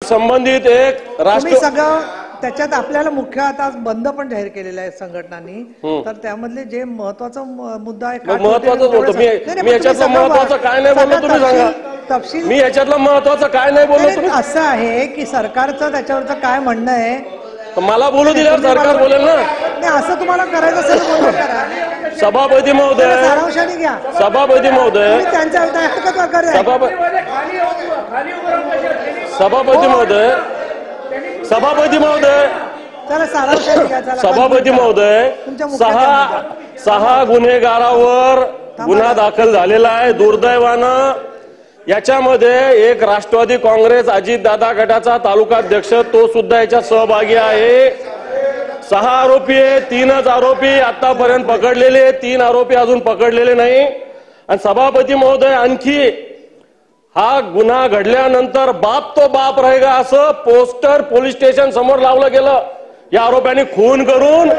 संबंधित एक राष्ट्र सगळं त्याच्यात आपल्याला मुख्य आता बंद पण जाहीर केलेला आहे संघटनांनी, तर त्यामधले जे महत्वाचा मुद्दा आहे महत्वाचं होतं. मी याच्यातलं महत्वाचं काय नाही बोललो, तुम्ही सांगा. तपशील मी याच्यातलं महत्वाचं काय नाही बोललो, तुम्ही. असं आहे की सरकारचं त्याच्यावरचं काय म्हणणं आहे मला बोलू दिल्यावर सरकार बोलेल ना. नाही, असं तुम्हाला करायचं असेल बोलणं करा. सभापती महोदय, सारांशाने घ्या. सभापती महोदय, त्यांच्या सभापती महोदय, सभापती महोदय, सभापती महोदय, सहा गुन्हेगारावर गुन्हा दाखल झालेला आहे. दुर्दैवानं याच्यामध्ये एक राष्ट्रवादी काँग्रेस अजितदादा गटाचा तालुकाध्यक्ष तो सुद्धा याच्यात सहभागी आहे. 6 आरोपी आहे, 3च आरोपी आतापर्यंत पकडलेले, 3 आरोपी अजून पकडलेले नाही. आणि सभापती महोदय, आणखी हा गुन्हा घडल्यानंतर बाप तो बाप रहेगा असं पोस्टर पोलीस स्टेशन समोर लावलं गेलं. या आरोप्यांनी खून करून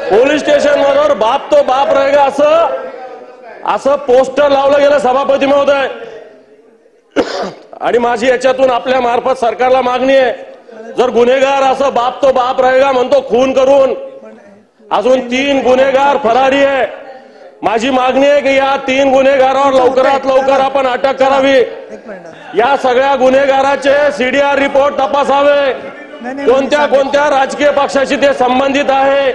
पोलीस स्टेशन वर बाप तो बाप रहेगा असं पोस्टर लावलं गेलं सभापती महोदय. आणि माझी याच्यातून आपल्या मार्फत सरकारला मागणी आहे, जर गुन्हेगार असं बाप तो बाप रहेगा म्हणतो खून करून, अजून 3 गुन्हेगार फरारी आहे. माझी मागणी आहे की या 3 गुन्हेगारांवर लवकरात लवकर आपण अटक करावी. या सगळ्या गुन्हेगाराचे सीडीआर रिपोर्ट तपासावे. कोणत्या कोणत्या राजकीय पक्षाशी ते संबंधित आहे,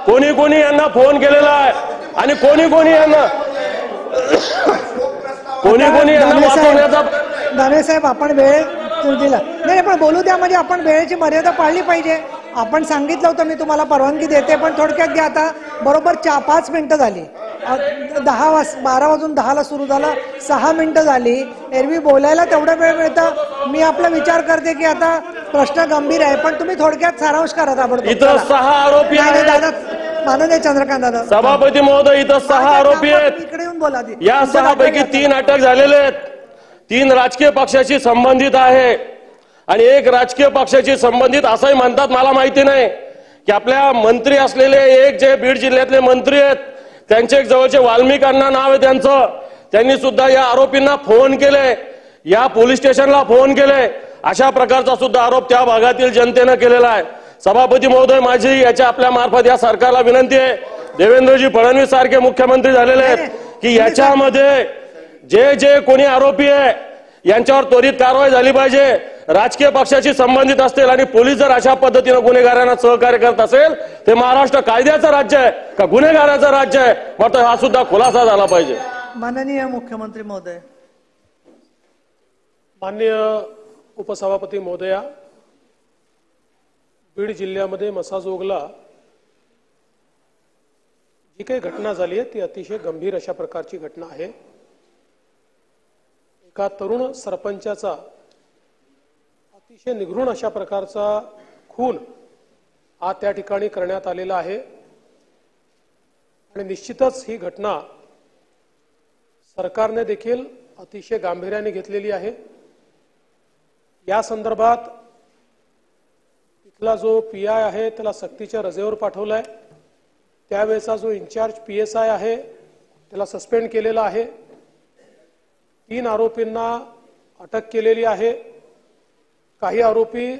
कोणी कोणी यांना फोन केलेला आहे आणि कोणी कोणी यांना वाचवण्याचा. दानवे साहेब, आपण वेळ दिला नाही, पण बोलू द्या. म्हणजे आपण वेळेची मर्यादा पाळली पाहिजे. आपण सांगितलं होतं मी तुम्हाला परवानगी देते, पण थोडक्यात घ्या. आता बरोबर 5 मिनिटं झाली. 12 वाजून 10ला सुरू झालं, 6 मिनिटं झाली. एरवी बोलायला तेवढा वेळ मिळतं. मी आपला विचार करते की आता प्रश्न गंभीर आहे, पण तुम्ही थोडक्यात सारांश करा. इथं 6 आरोपी आहेत माननीय चंद्रकांत दादा. सभापती महोदय, इथं 6 आरोपी आहेत. इकडे येऊन बोला. या 6 पैकी 3 अटक झालेले आहेत. 3 राजकीय पक्षाशी संबंधित आहे आणि 1 राजकीय पक्षाशी संबंधित असंही म्हणतात. मला माहिती नाही की आपल्या मंत्री असलेले एक जे बीड जिल्ह्यातले मंत्री आहेत, त्यांचे एक जवळचे वाल्मिक अण्णा नाव आहे त्यांचं, त्यांनी सुद्धा या आरोपींना फोन केले, या पोलीस स्टेशनला फोन केले. अशा प्रकारचा सुद्धा आरोप त्या भागातील जनतेनं केलेला आहे. सभापती महोदय, माझी याच्या आपल्या मार्फत या सरकारला विनंती आहे, देवेंद्रजी फडणवीस सारखे मुख्यमंत्री झालेले आहेत की याच्यामध्ये जे जे कोणी आरोपी आहे यांच्यावर त्वरित कारवाई झाली पाहिजे. राजकीय पक्षाशी संबंधित असतील आणि पोलीस जर अशा पद्धतीने गुन्हेगारांना सहकार्य करत असेल, ते महाराष्ट्र कायद्याचं राज्य आहे का गुन्हेगाराचं राज्य आहे, मात्र हा सुद्धा खुलासा झाला पाहिजे. माननीय मुख्यमंत्री महोदय. माननीय उपसभापती महोदया, बीड जिल्ह्यामध्ये मसाजोगला जी काही घटना झाली आहे ती अतिशय गंभीर अशा प्रकारची घटना आहे. एका तरुण सरपंचाचा अतिशय निघृण अशा प्रकारचा खून हा त्या ठिकाणी करण्यात आलेला आहे आणि निश्चितच ही घटना सरकारने देखील अतिशय गांभीर्याने घेतलेली आहे. या संदर्भात तिथला जो पीआय आहे त्याला सक्तीच्या रजेवर पाठवलाय. त्यावेळेचा जो इन्चार्ज PSI आहे त्याला सस्पेंड केलेला आहे. 3 आरोपींना अटक केलेली आहे. काही आरोपी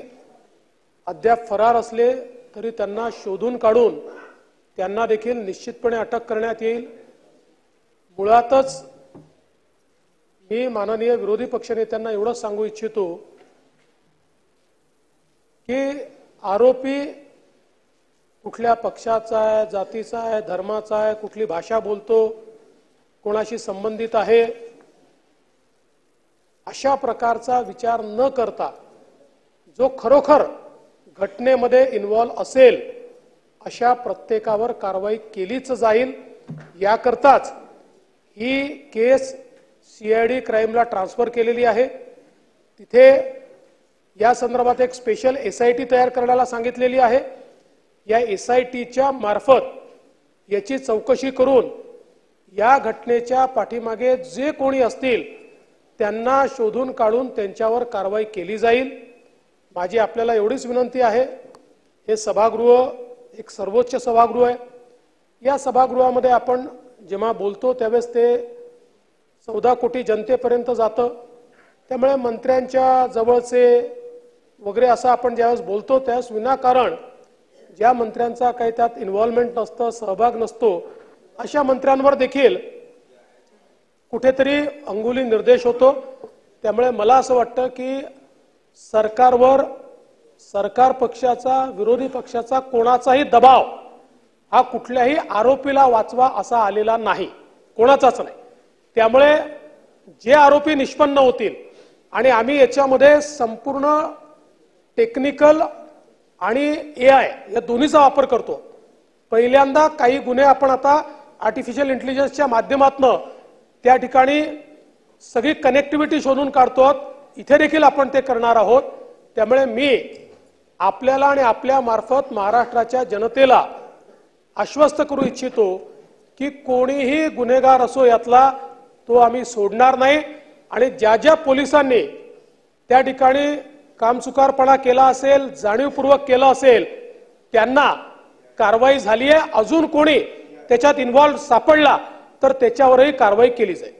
अद्याप फरार असले तरी त्यांना शोधून काढून त्यांना देखील निश्चितपणे अटक करण्यात येईल. मुळातच मी माननीय विरोधी पक्षनेत्यांना एवढंच सांगू इच्छितो की आरोपी कुठल्या पक्षाचा आहे, जातीचा आहे, धर्माचा आहे, कुठली भाषा बोलतो, कोणाशी संबंधित आहे, अशा प्रकारचा विचार न करता जो खरोखर घटनेमध्ये इन्व्हॉल्व असेल अशा प्रत्येकावर कारवाई केलीच जाईल. याकरताच ही केस CID क्राईमला ट्रान्सफर केलेली आहे. तिथे या संदर्भात एक स्पेशल SIT तयार करायला सांगितलेली आहे. या SITच्या मार्फत याची चौकशी करून या घटनेच्या पाठीमागे जे कोणी असतील त्यांना शोधून काढून त्यांच्यावर कारवाई केली जाईल. माझी आपल्याला एवढीच विनंती आहे, हे सभागृह एक सर्वोच्च सभागृह आहे. या सभागृहामध्ये आपण जेव्हा बोलतो त्यावेळेस ते 14 कोटी जनतेपर्यंत जातं. त्यामुळे मंत्र्यांच्या जवळचे वगैरे असं आपण ज्यावेळेस बोलतो त्यावेळेस विनाकारण ज्या मंत्र्यांचा काही त्यात इन्व्हॉल्वमेंट नसतं, सहभाग नसतो, अशा मंत्र्यांवर देखील कुठेतरी अंगुली निर्देश होतो. त्यामुळे मला असं वाटतं की सरकारवर, सरकार पक्षाचा, विरोधी पक्षाचा कोणाचाही दबाव हा कुठल्याही आरोपीला वाचवा असा आलेला नाही, कोणाचाच नाही. त्यामुळे जे आरोपी निष्पन्न होतील आणि आम्ही याच्यामध्ये संपूर्ण टेक्निकल आणि AI या दोन्हीचा वापर करतो. पहिल्यांदा काही गुन्हे आपण आता आर्टिफिशियल इंटेलिजन्सच्या माध्यमातून त्या ठिकाणी सगळी कनेक्टिव्हिटी शोधून काढतो. इथे देखील आपण ते करणार आहोत. त्यामुळे मी आपल्याला आणि आपल्या मार्फत महाराष्ट्राच्या जनतेला आश्वस्त करू इच्छितो की कोणीही गुन्हेगार असो यातला तो आम्ही सोडणार नाही. आणि ज्या ज्या पोलिसांनी त्या ठिकाणी कामचुकारपणा केला असेल, जाणीवपूर्वक केला असेल, त्यांना कारवाई झाली आहे. अजून कोणी त्याच्यात इन्व्हॉल्व सापडला तर त्याच्यावरही कारवाई केली जाईल.